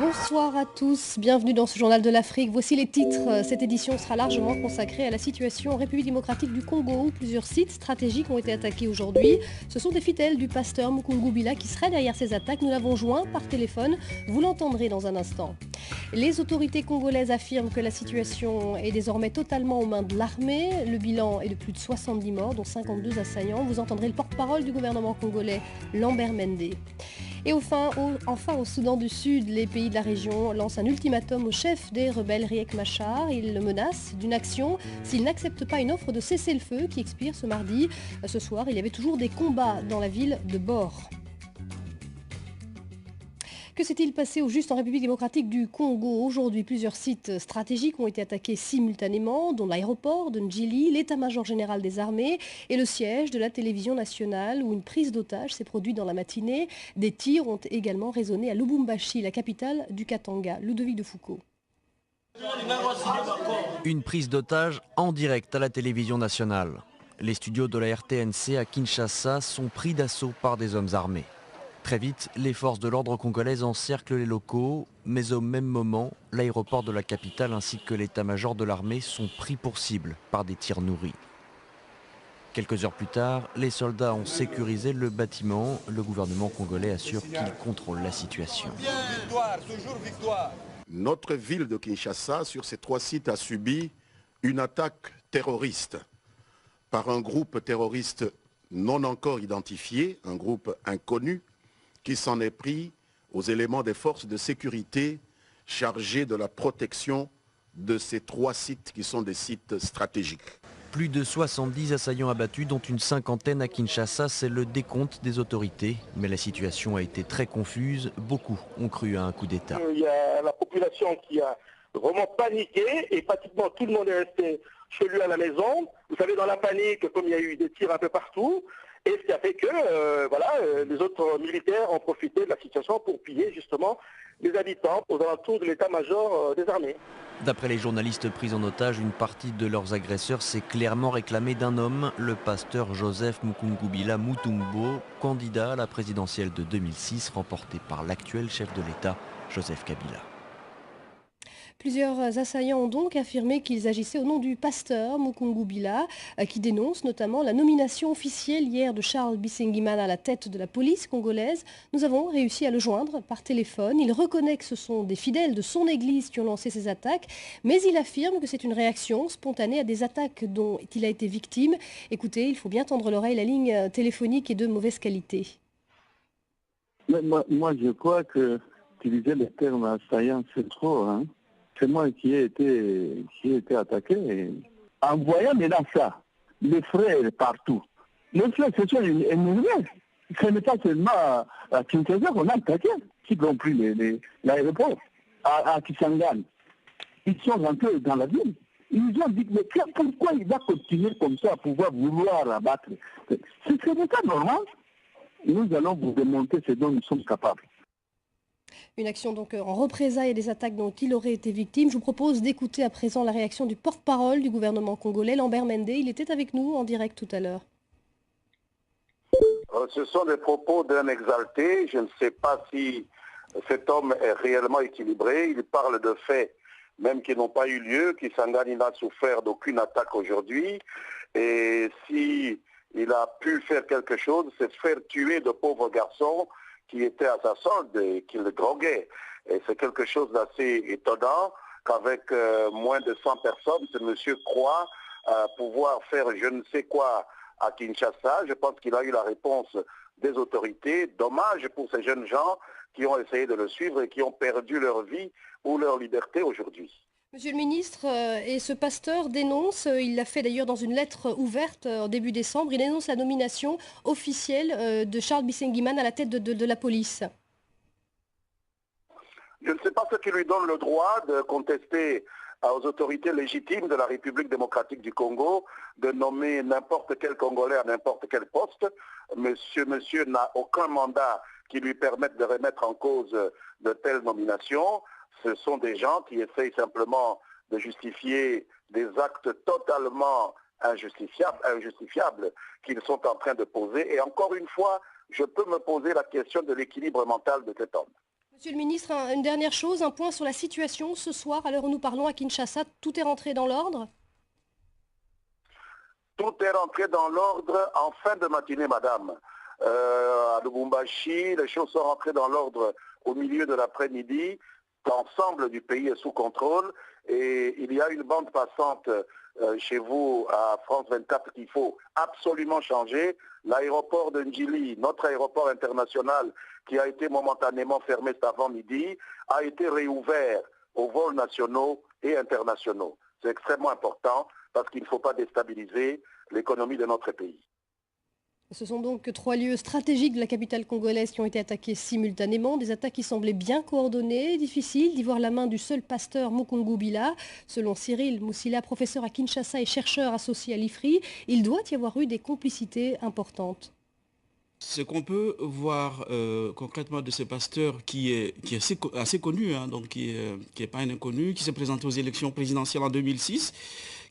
Bonsoir à tous, bienvenue dans ce journal de l'Afrique. Voici les titres. Cette édition sera largement consacrée à la situation en République démocratique du Congo où plusieurs sites stratégiques ont été attaqués aujourd'hui. Ce sont des fidèles du pasteur Mukungu Bila qui seraient derrière ces attaques. Nous l'avons joint par téléphone, vous l'entendrez dans un instant. Les autorités congolaises affirment que la situation est désormais totalement aux mains de l'armée. Le bilan est de plus de 70 morts, dont 52 assaillants. Vous entendrez le porte-parole du gouvernement congolais, Lambert Mende. Et enfin, au Soudan du Sud, les pays de la région lancent un ultimatum au chef des rebelles Riek Machar. Il le menace d'une action s'il n'accepte pas une offre de cessez-le-feu qui expire ce mardi. Ce soir, il y avait toujours des combats dans la ville de Bor. Que s'est-il passé au juste en République démocratique du Congo? Aujourd'hui, plusieurs sites stratégiques ont été attaqués simultanément, dont l'aéroport de Ndjili, l'état-major général des armées et le siège de la télévision nationale où une prise d'otage s'est produite dans la matinée. Des tirs ont également résonné à Lubumbashi, la capitale du Katanga. Ludovic de Foucault. Une prise d'otage en direct à la télévision nationale. Les studios de la RTNC à Kinshasa sont pris d'assaut par des hommes armés. Très vite, les forces de l'ordre congolaises encerclent les locaux, mais au même moment, l'aéroport de la capitale ainsi que l'état-major de l'armée sont pris pour cible par des tirs nourris. Quelques heures plus tard, les soldats ont sécurisé le bâtiment. Le gouvernement congolais assure qu'il contrôle la situation. Victoire, toujours victoire. Notre ville de Kinshasa, sur ces 3 sites, a subi une attaque terroriste par un groupe terroriste non encore identifié, un groupe inconnu, qui s'en est pris aux éléments des forces de sécurité chargés de la protection de ces 3 sites qui sont des sites stratégiques. Plus de 70 assaillants abattus, dont une cinquantaine à Kinshasa, c'est le décompte des autorités. Mais la situation a été très confuse, beaucoup ont cru à un coup d'État. Il y a la population qui a vraiment paniqué et pratiquement tout le monde est resté chez lui à la maison. Vous savez, dans la panique, comme il y a eu des tirs un peu partout, et ce qui a fait que les autres militaires ont profité de la situation pour piller justement les habitants aux alentours de l'état-major des armées. D'après les journalistes pris en otage, une partie de leurs agresseurs s'est clairement réclamée d'un homme, le pasteur Joseph Mukungu Bila Mutombo, candidat à la présidentielle de 2006 remportée par l'actuel chef de l'État, Joseph Kabila. Plusieurs assaillants ont donc affirmé qu'ils agissaient au nom du pasteur Mukungu Bila, qui dénonce notamment la nomination officielle hier de Charles Bisengimana à la tête de la police congolaise. Nous avons réussi à le joindre par téléphone. Il reconnaît que ce sont des fidèles de son église qui ont lancé ces attaques, mais il affirme que c'est une réaction spontanée à des attaques dont il a été victime. Écoutez, il faut bien tendre l'oreille, la ligne téléphonique est de mauvaise qualité. Moi, je crois que utiliser le terme assaillant, c'est trop, hein. C'est moi qui ai été attaqué. En voyant maintenant ça, les frères partout, les frères se sont énervés. Ce n'est pas seulement à Kinshasa qu'on a attaqué, y compris l'aéroport, à Kisangani. Ils sont rentrés dans la ville. Ils nous ont dit, mais pourquoi il va continuer comme ça à pouvoir vouloir abattre? Ce n'est pas normal. Nous allons vous démontrer ce dont nous sommes capables. Une action donc en représailles à des attaques dont il aurait été victime. Je vous propose d'écouter à présent la réaction du porte-parole du gouvernement congolais, Lambert Mende. Il était avec nous en direct tout à l'heure. Ce sont des propos d'un exalté. Je ne sais pas si cet homme est réellement équilibré. Il parle de faits même qui n'ont pas eu lieu, Kisangani n'a souffert d'aucune attaque aujourd'hui. Et si il a pu faire quelque chose, c'est faire tuer de pauvres garçons qui était à sa solde et qui le droguait. Et c'est quelque chose d'assez étonnant qu'avec moins de 100 personnes, ce monsieur croit pouvoir faire je ne sais quoi à Kinshasa. Je pense qu'il a eu la réponse des autorités. Dommage pour ces jeunes gens qui ont essayé de le suivre et qui ont perdu leur vie ou leur liberté aujourd'hui. Monsieur le ministre, et ce pasteur dénonce, il l'a fait d'ailleurs dans une lettre ouverte en début décembre, il dénonce la nomination officielle de Charles Bisengimana à la tête de la police. Je ne sais pas ce qui lui donne le droit de contester aux autorités légitimes de la République démocratique du Congo de nommer n'importe quel Congolais à n'importe quel poste. Monsieur n'a aucun mandat qui lui permette de remettre en cause de telles nominations. Ce sont des gens qui essayent simplement de justifier des actes totalement injustifiables qu'ils sont en train de poser. Et encore une fois, je peux me poser la question de l'équilibre mental de cet homme. Monsieur le ministre, une dernière chose, un point sur la situation. Ce soir, à l'heure où nous parlons à Kinshasa, tout est rentré dans l'ordre? Tout est rentré dans l'ordre en fin de matinée, madame. À Lubumbashi, les choses sont rentrées dans l'ordre au milieu de l'après-midi. L'ensemble du pays est sous contrôle et il y a une bande passante chez vous à France 24 qu'il faut absolument changer. L'aéroport de Njili, notre aéroport international qui a été momentanément fermé cet avant-midi, a été réouvert aux vols nationaux et internationaux. C'est extrêmement important parce qu'il ne faut pas déstabiliser l'économie de notre pays. Ce sont donc 3 lieux stratégiques de la capitale congolaise qui ont été attaqués simultanément. Des attaques qui semblaient bien coordonnées. Difficile d'y voir la main du seul pasteur Mukungu Bila. Selon Cyril Moussila, professeur à Kinshasa et chercheur associé à l'IFRI, il doit y avoir eu des complicités importantes. Ce qu'on peut voir concrètement de ce pasteur qui est assez connu, hein, donc qui est pas un inconnu, qui s'est présenté aux élections présidentielles en 2006,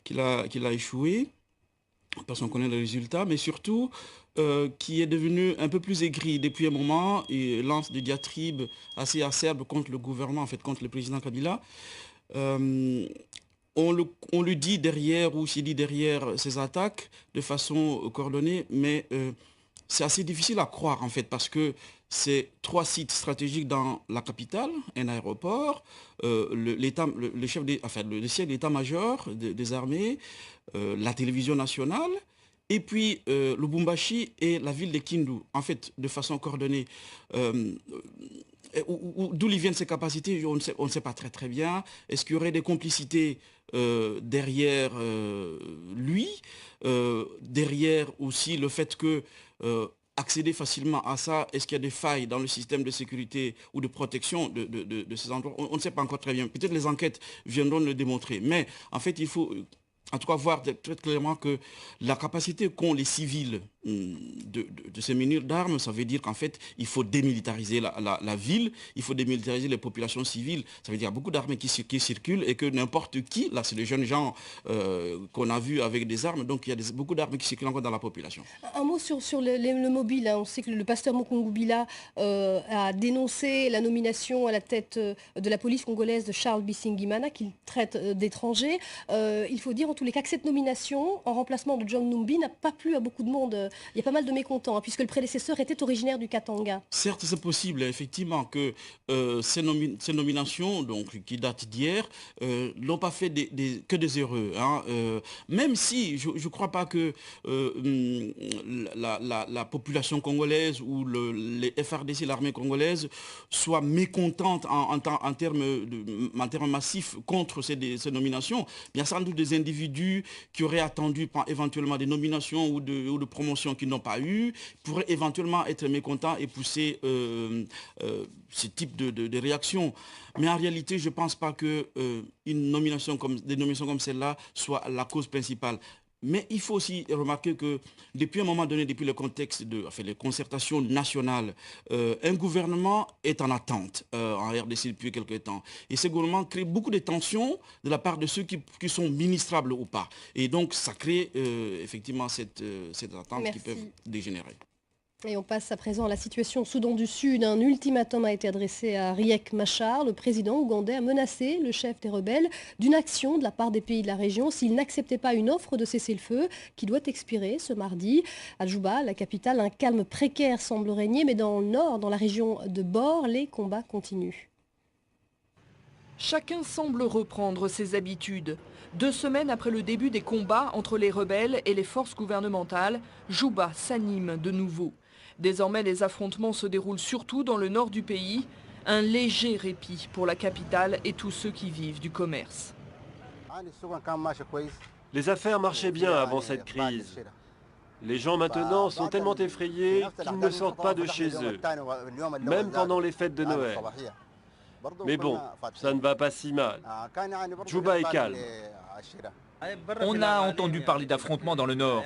qu'il a échoué, parce qu'on connaît le résultat, mais surtout qui est devenu un peu plus aigri depuis un moment et lance des diatribes assez acerbes contre le gouvernement, en fait contre le président Kabila. On le dit derrière, ou s'il dit derrière ces attaques de façon coordonnée, mais c'est assez difficile à croire en fait, parce que c'est 3 sites stratégiques dans la capitale, un aéroport, le siège d'état-major des armées, la télévision nationale, et puis Lubumbashi et la ville de Kindu, en fait, de façon coordonnée. D'où lui viennent ces capacités, on ne sait pas très bien. Est-ce qu'il y aurait des complicités derrière lui, derrière aussi le fait que accéder facilement à ça, est-ce qu'il y a des failles dans le système de sécurité ou de protection de ces endroits? On ne sait pas encore très bien. Peut-être les enquêtes viendront le démontrer. Mais en fait, il faut en tout cas voir très clairement que la capacité qu'ont les civils de se munir d'armes, ça veut dire qu'en fait, il faut démilitariser la ville, il faut démilitariser les populations civiles. Ça veut dire qu'il y a beaucoup d'armes qui circulent et que n'importe qui, là c'est les jeunes gens qu'on a vus avec des armes, donc il y a beaucoup d'armes qui circulent encore dans la population. Un mot sur le mobile. Hein. On sait que le pasteur Mukungu Bila a dénoncé la nomination à la tête de la police congolaise de Charles Bisingimana, qu'il traite d'étranger. Il faut dire en tous les cas que cette nomination, en remplacement de John Numbi, n'a pas plu à beaucoup de monde. Il y a pas mal de mécontents, hein, puisque le prédécesseur était originaire du Katanga. Certes, c'est possible, effectivement, que ces nominations, donc, qui datent d'hier, n'ont pas fait que des heureux. Hein, même si je ne crois pas que la population congolaise ou les FRDC, l'armée congolaise, soit mécontente en termes massifs contre ces nominations. Il y a sans doute des individus qui auraient attendu éventuellement des nominations ou de promotions qu'ils n'ont pas eu, pourraient éventuellement être mécontents et pousser ce type de réaction. Mais en réalité, je ne pense pas que des nominations comme celle-là soient la cause principale. Mais il faut aussi remarquer que depuis un moment donné, depuis le contexte les concertations nationales, un gouvernement est en attente en RDC depuis quelques temps. Et ce gouvernement crée beaucoup de tensions de la part de ceux qui sont ministrables ou pas. Et donc ça crée effectivement cette attente qui peut dégénérer. Et on passe à présent à la situation au Soudan du Sud. Un ultimatum a été adressé à Riek Machar. Le président ougandais a menacé le chef des rebelles d'une action de la part des pays de la région s'il n'acceptait pas une offre de cessez-le-feu qui doit expirer ce mardi. À Djouba, la capitale, un calme précaire semble régner, mais dans le nord, dans la région de Bor, les combats continuent. Chacun semble reprendre ses habitudes. 2 semaines après le début des combats entre les rebelles et les forces gouvernementales, Djouba s'anime de nouveau. Désormais, les affrontements se déroulent surtout dans le nord du pays. Un léger répit pour la capitale et tous ceux qui vivent du commerce. Les affaires marchaient bien avant cette crise. Les gens maintenant sont tellement effrayés qu'ils ne sortent pas de chez eux, même pendant les fêtes de Noël. Mais bon, ça ne va pas si mal. Djouba est calme. On a entendu parler d'affrontements dans le nord.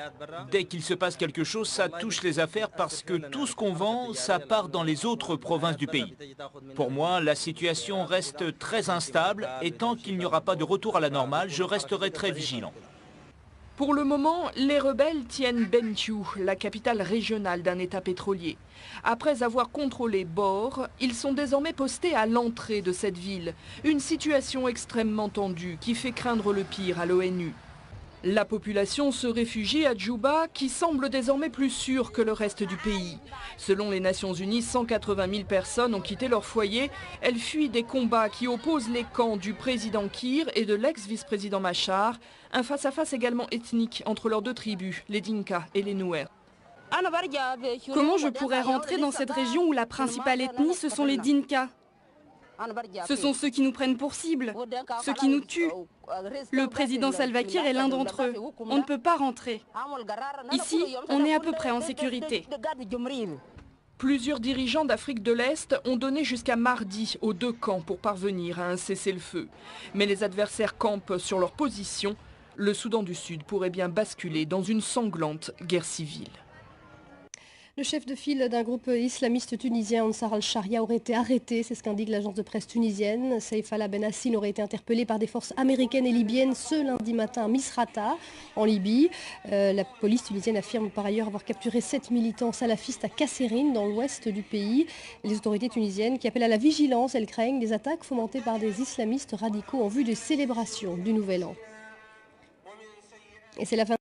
Dès qu'il se passe quelque chose, ça touche les affaires parce que tout ce qu'on vend, ça part dans les autres provinces du pays. Pour moi, la situation reste très instable et tant qu'il n'y aura pas de retour à la normale, je resterai très vigilant. Pour le moment, les rebelles tiennent Bentiu, la capitale régionale d'un État pétrolier. Après avoir contrôlé Bor, ils sont désormais postés à l'entrée de cette ville. Une situation extrêmement tendue qui fait craindre le pire à l'ONU. La population se réfugie à Djouba, qui semble désormais plus sûre que le reste du pays. Selon les Nations Unies, 180 000 personnes ont quitté leur foyer. Elles fuient des combats qui opposent les camps du président Kiir et de l'ex-vice-président Machar. Un face-à-face également ethnique entre leurs deux tribus, les Dinka et les Nuer. Comment je pourrais rentrer dans cette région où la principale ethnie, ce sont les Dinka? Ce sont ceux qui nous prennent pour cible, ceux qui nous tuent. Le président Salva Kiir est l'un d'entre eux. On ne peut pas rentrer. Ici, on est à peu près en sécurité. Plusieurs dirigeants d'Afrique de l'Est ont donné jusqu'à mardi aux deux camps pour parvenir à un cessez-le-feu. Mais les adversaires campent sur leur position. Le Soudan du Sud pourrait bien basculer dans une sanglante guerre civile. Le chef de file d'un groupe islamiste tunisien, Ansar al-Sharia, aurait été arrêté, c'est ce qu'indique l'agence de presse tunisienne. Saif Alaa Ben Hassine aurait été interpellé par des forces américaines et libyennes ce lundi matin à Misrata, en Libye. La police tunisienne affirme par ailleurs avoir capturé 7 militants salafistes à Kasserine, dans l'ouest du pays. Les autorités tunisiennes qui appellent à la vigilance, elles craignent des attaques fomentées par des islamistes radicaux en vue des célébrations du Nouvel An. Et c'est la fin